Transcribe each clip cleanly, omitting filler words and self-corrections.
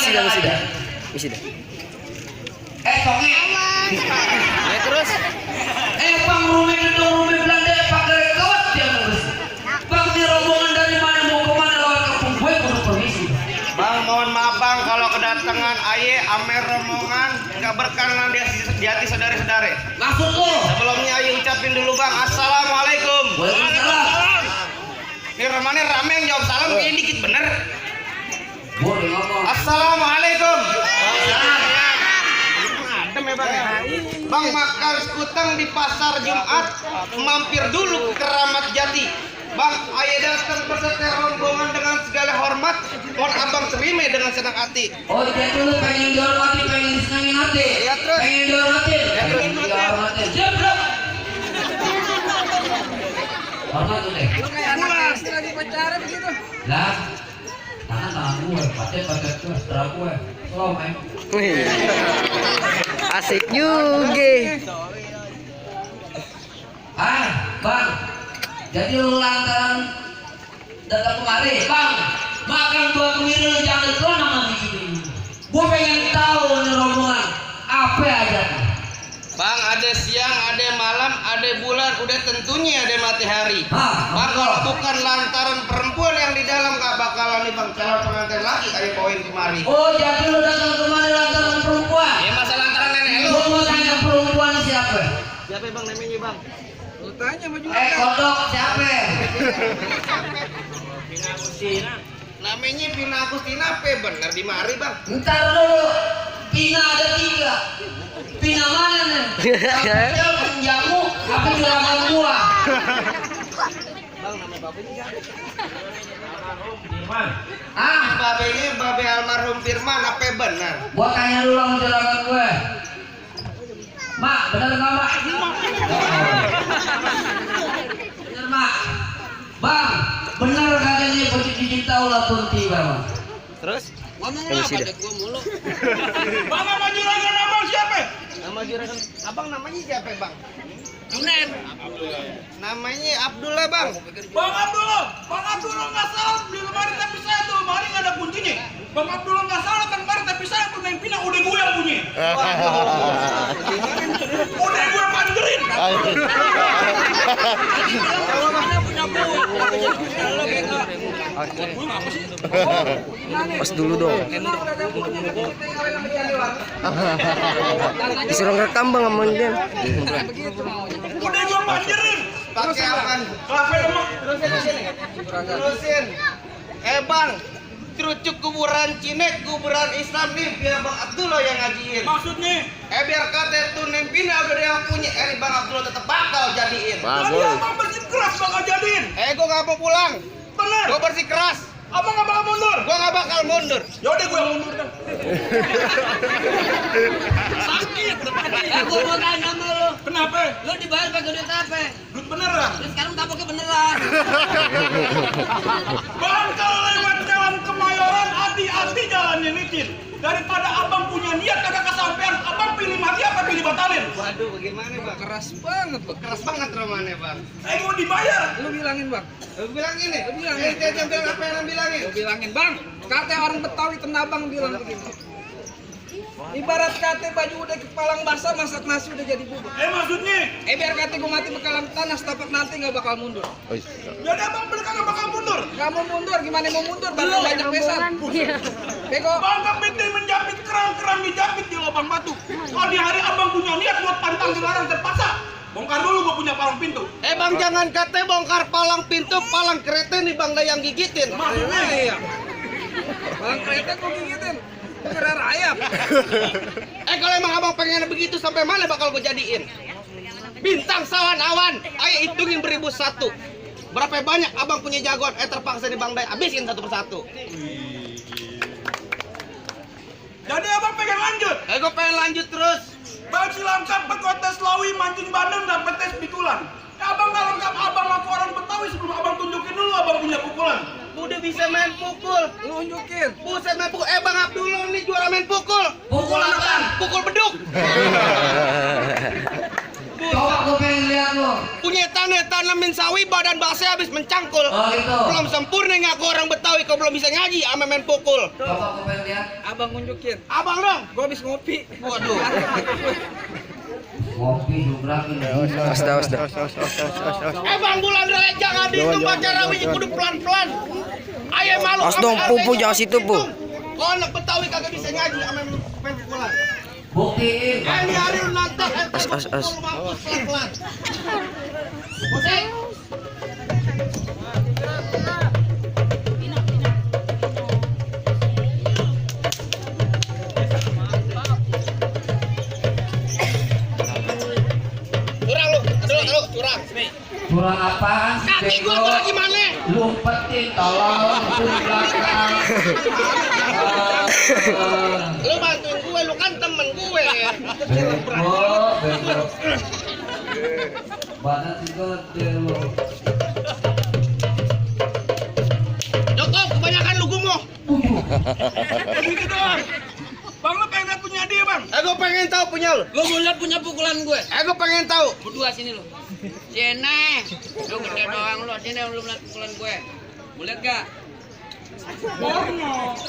Misi dah. Tonge. Ya terus. Bang rumah Belanda pakai kawat dia mau. Bang di rombongan dari mana mau kemana lewat kampung gue kudu permisi. Bang, mohon maaf bang kalau kedatangan aye amer rombongan nggak berkenan di hati saudara-saudara. Maksud lo? Sebelumnya aye ucapin dulu bang, assalamualaikum. Waalaikumsalam. Ini ramane rame yang jawab salam kayaknya dikit bener. Boleh ngomong. Assalamualaikum. Adem ya bang. Bang makan sekuteng di pasar Jumat, mampir dulu ke Keramat Jati. Bang, aye datang beserta rombongan dengan segala hormat. Mohon abang terima dengan senang hati. Oh, dia dulu pengen dihormati, pengen disenangin hati. Iya terus. Pengen dihormati. Pengen dihormati. Siap, bro. Hormat tuh deh. Lu kayak anak SD lagi pacaran gitu. Lah, tangan gue, pacar gue, setelah gue. Slow, man. Wih. Asik juga. Bang. Jadi lu lantaran datang kemari, Bang. Makan buah kemiri lu jangan keluar nama gini. Gue pengen tahu nih rombongan apa aja. Bang, ada siang, ada malam, ada bulan, udah tentunya ada matahari. Bang, betul. kalau bukan lantaran perempuan yang di dalam gak bakalan nih bang calon pengantin lagi kayak bawain kemari. Oh, jadi lu datang kemari lantaran perempuan? Ya masa lantaran nenek lu. Gue mau tanya perempuan siapa? Siapa bang namanya bang? Lu tanya sama juga. Kodok siapa? Namanya Pina Agustina apa bener di mari bang? Ntar dulu, Pina ada 3. Pina mana nih? Kapel, penjamu, apa juragan gua? Bang nama babenya siapa? Ah, Babenya babe almarhum Firman apa bener? gua tanya dulu sama juragan gue. Mak, bener nggak mak? Bener mak. Bang, bener katanya bocil dicinta ulah kunti bang. Terus? Ngomong Permisi apa dah. ada gua mulu. Bang nama juragan abang siapa? Nama juragan abang namanya siapa bang? Junet. Namanya Abdullah bang. Bang Abdullah nggak salah di lemari tapi saya tuh lemari nggak ada kuncinya. Bang Abdullah nggak salah kan lemari tapi saya tuh neng Pina udah gue yang bunyi. Udah gue panjerin. Pas dulu dong. Disuruh rekam bang sama dia. Udah gue panjerin. Pakai apa? Kafe emang. Terusin. Bang, terucuk kuburan Cinek, kuburan Islam nih biar Bang Abdullah yang ngajiin. Maksudnya? Biar kata tuh Neng Pina udah yang punya, ini Bang Abdullah tetap bakal jadiin. Tadi abang bersikeras bakal jadiin. Gue gak mau pulang. Bener. Gue bersih keras. Abang nggak bakal mundur. Gue gak bakal mundur. Yaudah gue yang mundur dah. Sakit tadi. Aku mau tanya sama lu. Kenapa? Lu dibayar pakai duit apa? Duit beneran. Terus sekarang taboknya beneran. Bang kalau lewat jalan Kemayoran hati-hati jalannya licin. Daripada abang punya niat kagak kesampean, abang pilih mati apa pilih batalin? Waduh, bagaimana Bang? Keras banget, Bang. Keras banget romannya Bang. Mau dibayar. Lu bilangin, Bang. Lu bilang ini. Lu bilang. Jangan bilang apa yang bilangin. Lu bilangin, Bang. Kata orang Betawi Tenabang bilang begini. Ibarat kate baju udah kepalang basah, masak nasi udah jadi bubur. Maksudnya? Biar kate gua mati bekalan tanah, setapak nanti nggak bakal mundur. Jadi abang bener kagak bakal mundur. Nggak mau mundur, gimana mau mundur? Bakal banyak besan. Bego. Bangga PT menjapit kerang-kerang dijapit di lubang batu. Kalau di hari abang punya niat buat pantang dilarang terpaksa. Bongkar dulu gua punya palang pintu. Bang jangan kata bongkar palang pintu, palang kereta nih Bang yang gigitin. Maksudnya? Iya. Palang kereta gua gigitin. Kira rayap. Kalau emang abang pengen begitu sampai mana bakal gue jadiin? Bintang sawan awan, ayo hitungin 1001. Berapa banyak abang punya jagoan? Terpaksa di Bang Day habisin satu persatu. Jadi abang pengen lanjut. Gue pengen lanjut terus. Bagi lengkap berkota Selawi, mancing Bandung, dapet tes pikulan. Abang nggak lengkap, abang ngaku orang Betawi sebelum abang tunjukin dulu abang punya pukulan. Udah bisa main pukul. Lu unjukin. Buset main pukul. Bang Abdullah nih juara main pukul. Pukul apa? Pukul beduk. Coba gue pengen lihat lo. Punya tanah ngamen sawi badan bahasa habis mencangkul. Oh gitu. Belum sempurna ngaku orang Betawi kau belum bisa ngaji ame main pukul. Coba aku pengen lihat. Abang nunjukin. Abang dong. Gua habis ngopi. Waduh. Ngopi jubrakin. Bang bulan raya jangan dihitung baca rawi kudu pelan-pelan. Ayo malu. Os dong, Pupu jangan situ, Pu. Kau anak Betawi kagak bisa ngaji ame main pukulan. Buktiin. Ini hari nantang As. pelan-pelan. Musik. Curang lu, aduh, curang. Curang apaan sih, Kaki gua bego? lagi mana? Lumpetin, tolong di belakang. Lu bantuin gue, lu kan temen gue. Bego. Badan gede lu. Cukup, kebanyakan lu gumoh. Begitu doang. Bang lu pengen lihat punya dia bang. Aku pengen tahu punya lu. Gua mau lihat punya pukulan gue. Aku pengen tahu. Berdua sini lu. Sini. Lu gede doang lu. Sini lu lihat pukulan gue. Mau lihat gak? Porno.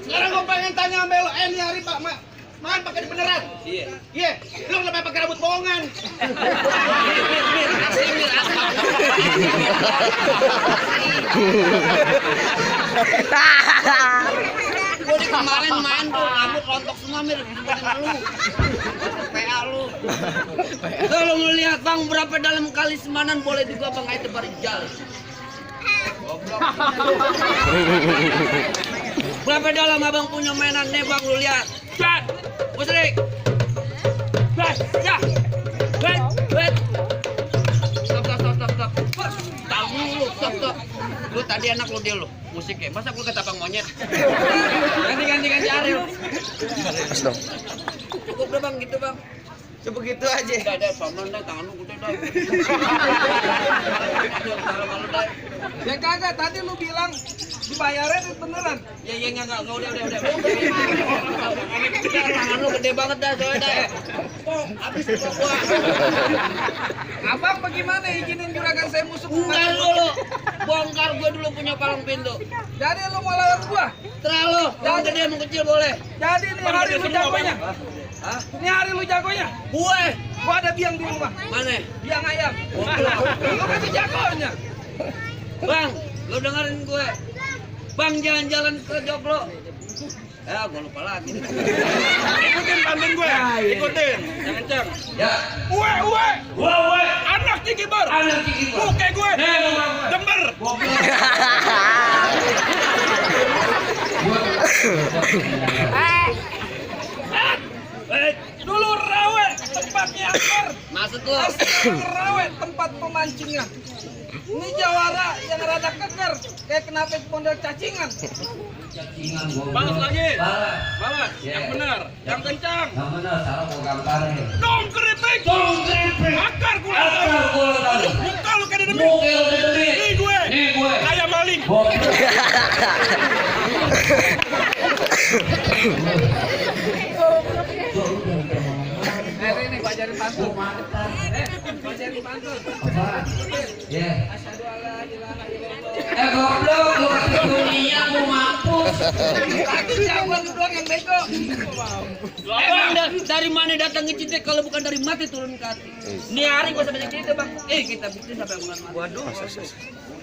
Sekarang gue pengen tanya sama lu, ini hari Pak, makan pakai beneran? Iya. Iya, lu kenapa pakai rambut bohongan? Gue di kemarin main tuh rambut rontok semua mirip seperti lu. PA lu. Tuh lu ngeliat bang berapa dalam kali semanan boleh juga bang itu barijal. Berapa dalam abang punya mainan nih bang lu lihat. Cat, musrik. Gas, ya. Wait. Stop. Tahu lu, stop. Lu tadi anak lu dia lu musiknya. Masa gua kata bang monyet. Ganti Ariel. As dong. Cukup deh bang gitu bang. Coba gitu aja. Udah, paman dah, tangan lu gede dah. Ya kagak, tadi lu bilang dibayarin beneran. Ya enggak, udah. Tangan lu gede banget dah, soalnya dah. Habis gua. Abang bagaimana izinin juragan saya musuh? Enggak dulu. Bongkar gua dulu punya palang pintu. Jadi lu mau lawan gua? Terlalu. Jangan gede mau kecil boleh. Jadi ini hari lu jagonya. Hah? Ini hari lu jagonya? Gue ada biang di rumah. Mana? Biang ayam. Lu kan jagonya. Bang, lu dengerin gue. Bang jalan-jalan ke Joglo. Ya, gue lupa lagi. Ikutin pantun gue. Ikutin. Jangan ceng. Ya. Uwe. Anak Cikibar. Buke gue. Jember. Dulu rawe tempatnya angker. Maksud lu? Rawe tempat pemancingnya. Ini jawara yang rada keker kayak kenapa pondok cacingan. Cacingan gua. Balas lagi. Balas. Yang benar, yang kencang. Yang benar, salah mau gambarin. Dong keripik. Akar gula. Muka lu kayak demi. Nih gue. Kayak maling. Ini gua ajarin pantun. Gua ajarin pantun. Ya. Asyhadu alla ilaha illallah. Goblok, lu kasih dunia gua mampus. Lagi jagoan lu doang yang bego. Emang dari mana datangnya cinta kalau bukan dari mati turun ke hati. Ini hari gua sampai cerita bang. Kita bikin sampai bulan mati. Waduh.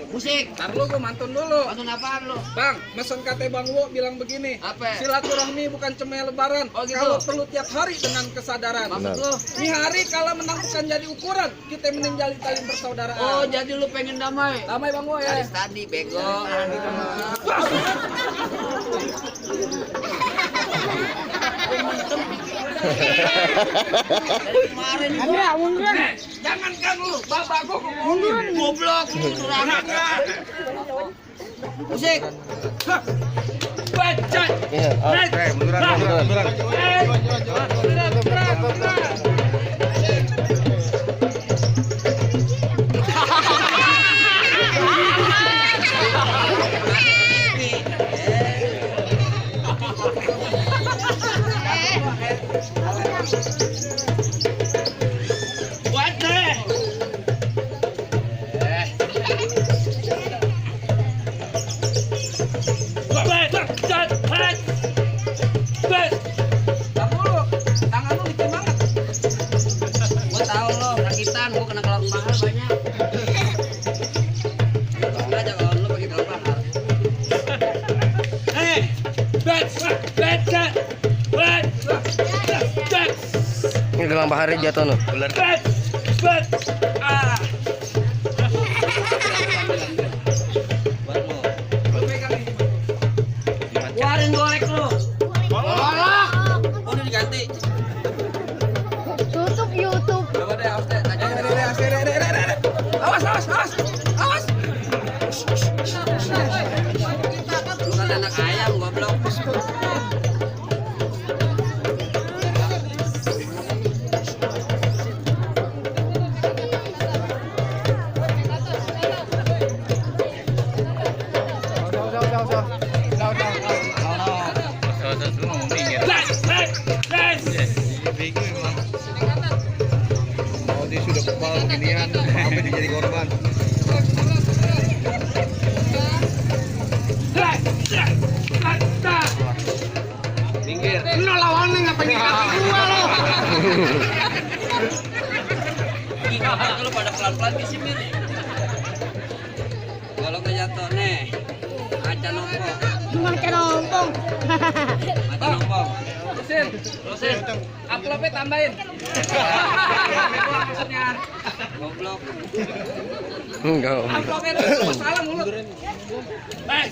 Musik. Ntar lu gue mantun dulu. Pantun apaan lu? Bang, mesen kate Bang Wo bilang begini. Apa? Silaturahmi bukan cemeh lebaran. Oh, gitu. Kalau perlu tiap hari dengan kesadaran. Maksud lu? Ini hari kalau menang bukan jadi ukuran, kita menjalin tali persaudaraan. Oh, jadi lu pengen damai. Damai Bang Wo ya. Dari tadi bego. Dari kemarin gua. Jangankan lu, bapak gua Goblok. Musik. Baca. gelang bahari jatuh no. Keluarin golek lu. Udah diganti. Tutup YouTube. Coba deh, awas deh. Awas. Bukan anak ayam, goblok. Dia sudah kebal beginian, sampai dia jadi korban. Pinggir. Lu lawannya ngapain di kaki gua lo? Gimana lu pada pelan-pelan di sini? Kalau kejatuh nih, aja nompong. Makan ompong. Aja nompong. Terusin. Uploadnya tambahin. Maksudnya. Goblok. Enggak. Uploadnya terus salah mulut. Hei.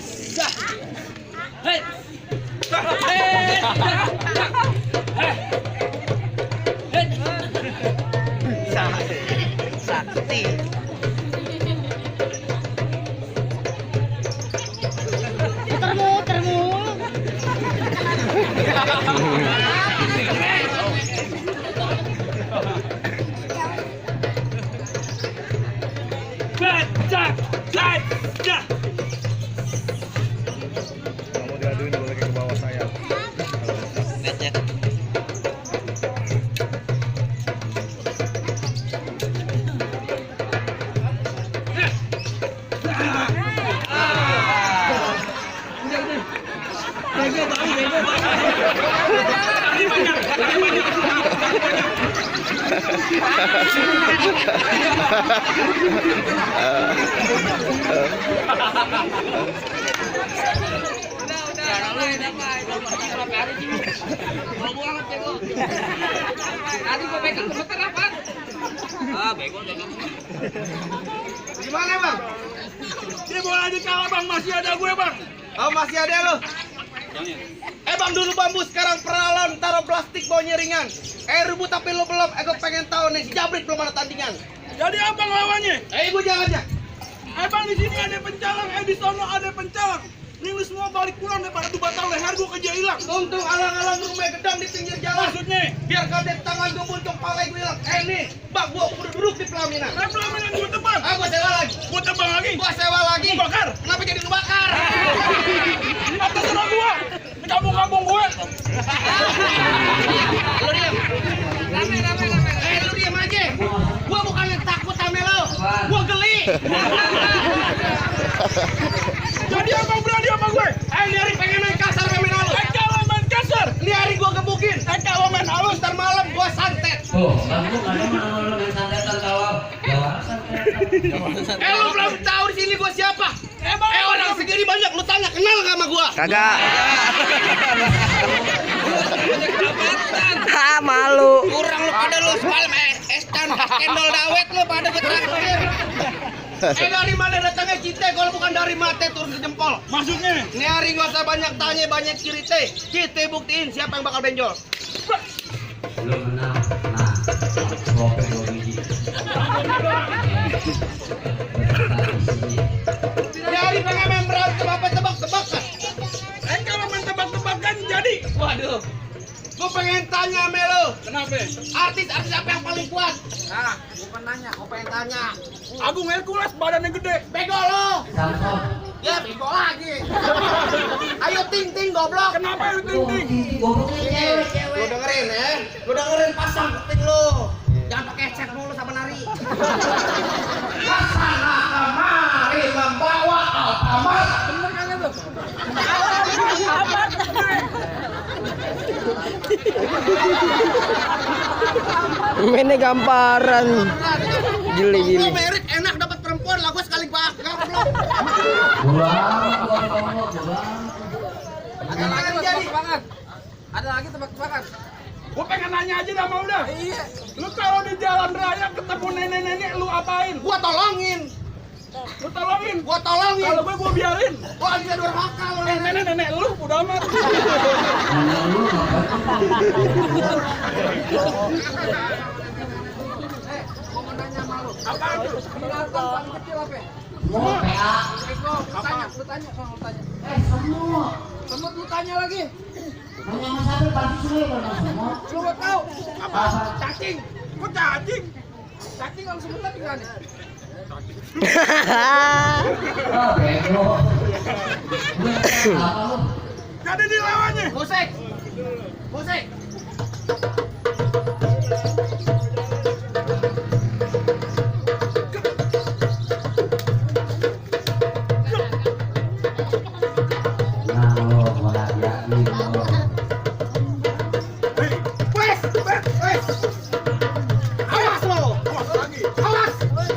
Sakti. Muter mulu. Kamu diaduin boleh ke bawah saya. Tadi gua pegang muter apa? Ah, bego deh kamu. Gimana bang? Dia bola di kalah bang, masih ada gue bang. Oh masih ada lo? Bang dulu bambu sekarang peralon taruh plastik baunya ringan. Ribut tapi lo belum. Gue pengen tahu nih si Jabrik belum ada tandingan. Jadi abang lawannya. Ibu jangan aja. Bang di sini ada pencalang, di sono ada pencalang. Ini lu semua balik pulang daripada tuh batal leher gue kerja hilang. Untung alang-alang rumah gedang di pinggir jalan. Maksudnya, Biar kadet tangan gue muncul pala gue hilang. Nih, bang gua duduk di pelaminan. pelaminan gue tebang. Gua sewa lagi. Gue tebang lagi. Gua sewa lagi. Gua bakar. Kenapa jadi lu bakar? Apa serah gue? Di kampung-kampung gue. Lu diam. Lu diam aja. Gua bukannya takut sama lo. Gua geli. Jadi abang berani sama gue. Ini hari pengen main kasar main halus. Kalau main kasar. Ini hari gua gebukin. Kalau main halus ntar malam gua santet. Tuh, kamu ada mana lu main santetan kalau santet. Lu belum tahu di sini gua siapa? Orang segini banyak lu tanya kenal gak sama gua? Kagak. Ha, malu. Kurang lu pada lu semalam estan cendol dawet lu pada betraktir. Dari mana datangnya cinta kalau bukan dari mata turun ke jempol? Maksudnya? Ini hari gak usah banyak tanya, banyak cerita. Kita buktiin siapa yang bakal benjol. Belum menang. Nah, kopi 2 biji. Ini hari pengen main berantem apa tebak-tebakan. Kalau main tebak-tebakan jadi. Waduh. Gue pengen tanya sama lo. Kenapa? Artis apa yang paling kuat? Nah, Bukan nanya, gue pengen tanya. Agung Hercules badannya gede. Bego lo. Samson. Ya bego lagi. Ayo ting goblok. Kenapa lu ting-ting? Lu dengerin ya. Lu dengerin pasang ting lu. Jangan pakai cek mulu sama nari. Kesana kemari membawa Alfamart. Bener kagak tuh? Mainnya gamparan. Gili. Lu merit enak dapat perempuan lah gua sekali bakar goblok. Buang. Ada lagi jadi. Tebak-tebakan. Ada lagi tebak-tebakan. Gue pengen nanya aja dah mau dah. Iya. Lu kalau di jalan raya ketemu nenek-nenek lu apain? Gua tolongin. Lu tolongin. Gua tolongin. Kalau gue biarin. Gua lagi ada durhaka lu. Nenek-nenek lu udah amat. Gua mau nanya sama lu. Apaan tuh? Binatang paling kecil apa? Mau PA. Lu tanya, Bang, lu tanya. Semut. Semut lu tanya lagi. Nanya sama siapa pasti suwe kalau semut. Lu gak tahu. Apa? Cacing. Kok cacing? Cacing kalau sebutan di mana? Oh, bego. Gue apa lu? Gak ada di lawannya. Busek. Busek. Nah, lo merahasiain lo. Wes, wes. Awas lo. Awas lagi. Awas. Wes.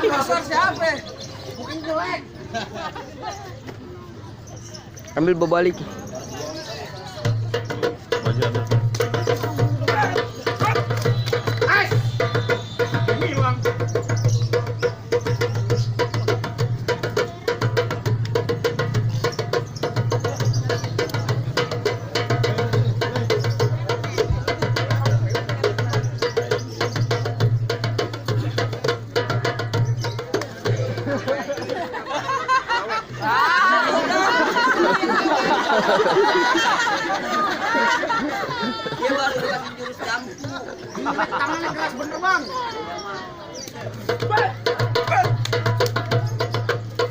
Kasar siapa? Bukan jelek. Ambil berbalik. Hilang. Dia baru dikasih jurus jambu. Tangannya keras bener, Bang.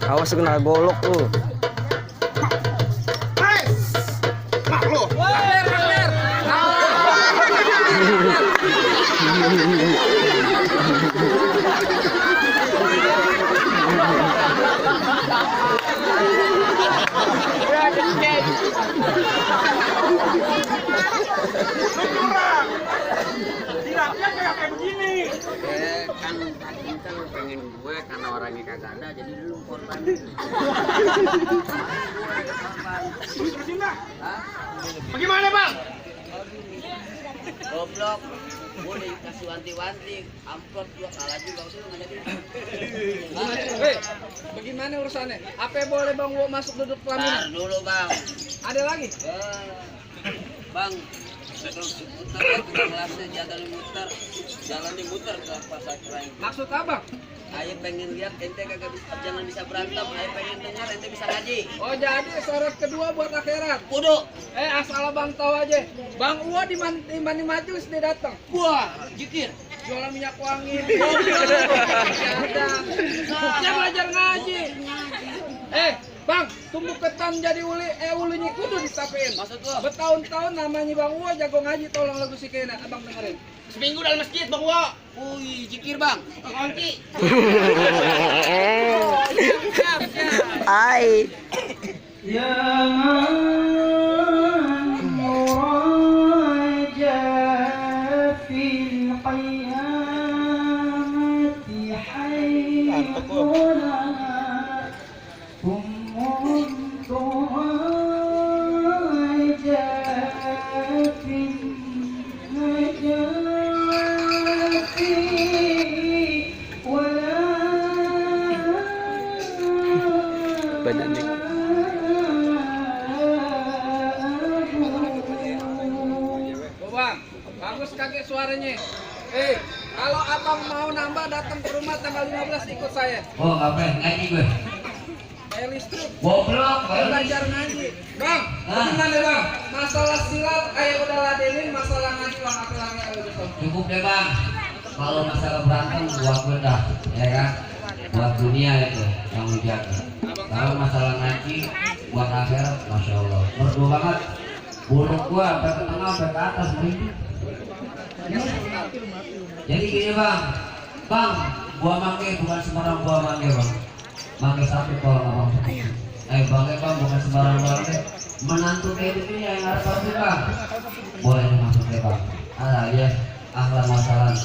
Awas kena golok lu. Wes. Mak lo. Ler, ler. Lu curang. Jidatnya kayak begini. Kan pengen gue karena orangnya kagak ada jadi lu korban. Terusin dah. Bagaimana, Bang? Goblok. Gue dikasih wanti-wanti, amplop gua kalah juga udah nggak jadi. Hei, bagaimana urusannya? Apa boleh Bang gua masuk duduk pelaminan? Dulu Bang. Ada lagi? Bang, terus putar ya, kita kelasnya jalan muter, jalan dimuter ke pasar keren. Maksud abang? Ayo pengen lihat ente kagak bisa, jangan bisa berantem. Ayo pengen dengar ente bisa ngaji. Oh jadi syarat kedua buat akhirat. Kudu. Asal abang tahu aja. Bang Uwa di mana majelis dia datang. Wah, jikir. Jualan minyak wangi. Ada. Dia belajar ngaji. Bang, tumbuh ketan jadi ulunya kudu disapein. Maksud gua? Bertahun-tahun namanya Bang Uwa jago ngaji, tolong lagu si Kena, abang dengerin. Seminggu dalam masjid, Bang Wa. Wih, jikir Bang. Kunci. Siap. Ai. يا من يراجع في القيامة حيث لنا أم تراجع في النجاة ولا Badannya. Bang, bagus kakek suaranya. Kalau abang mau nambah datang ke rumah tanggal 15 ikut saya. Oh, ngapain? Ngaji gue. Bayar listrik. Goblok, Belajar ngaji. Bang, gimana Bang? Masalah silat ayo udah ladenin, masalah ngaji Bang akhlaknya ayo betul. cukup deh bang. Kalau masalah berantem buat gue dah, ya kan? Buat dunia itu yang lu jaga. Kalau masalah ngaji buat akhirat, masya Allah. Merdu banget. Buruk gua sampai ke tengah, sampai ke atas merinding. Jadi gini bang, gua mangke bukan sembarang gua mangke bang. Mangke satu kalau abang. Bangke bang bukan sembarang mangke. Menantu kayak begini yang harus tahu bang. Boleh masuk ya bang. Ya, akhlak masalah.